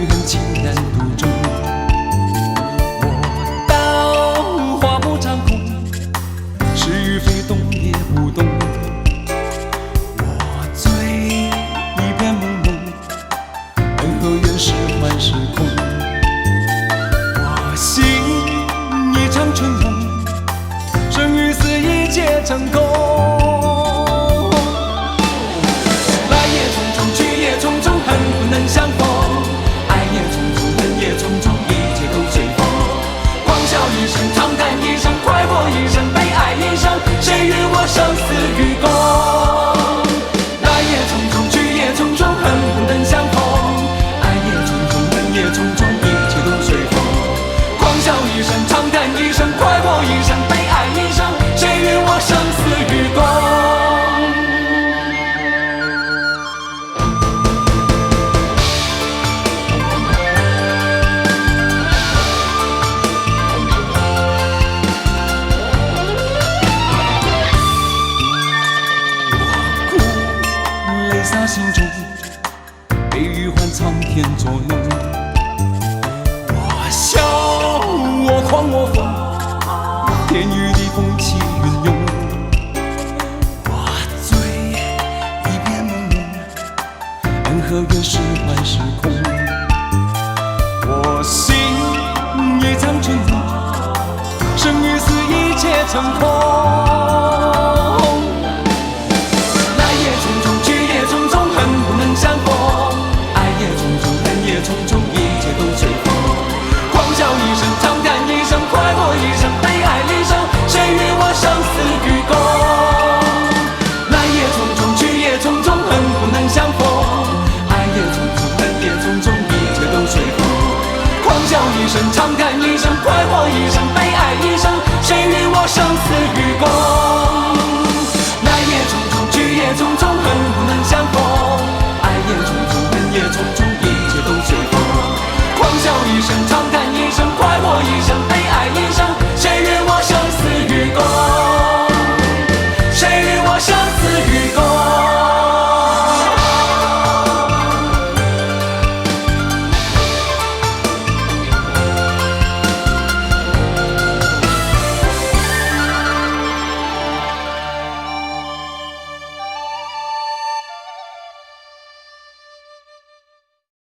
与恨情难独钟。我道花不长空，是与非动也不动。我醉一片朦胧，恩和怨是幻是空。我醒一场春梦，生与死一皆成空。来也匆匆，去也匆匆，恨不能相逢。爱也匆匆，恨也匆匆，一切都随风。狂笑一声，长叹一声，快活一生，悲哀一生，谁与我生死与共？来也匆匆，去也匆匆，恨不能相逢。爱也匆匆，恨也匆匆，一切都随风。狂笑一声，长叹一声，快活一生，悲哀一生，谁与我生死与共？泪洒心中，悲与欢苍天作弄。我笑，我狂，我疯，天与地风起云涌。我醉，一片朦胧，恩和怨是幻是空。我醒，一场春梦，生与死一切成空。匆匆，一切都随风。狂笑一声，长叹一声，快活一生，悲哀一生，谁与我生死与共？来也匆匆，去也匆匆，恨不能相逢。爱也匆匆，恨也匆匆，一切都随风。狂笑一声，长叹一声，快活一生，悲哀一生，谁与我生死与共？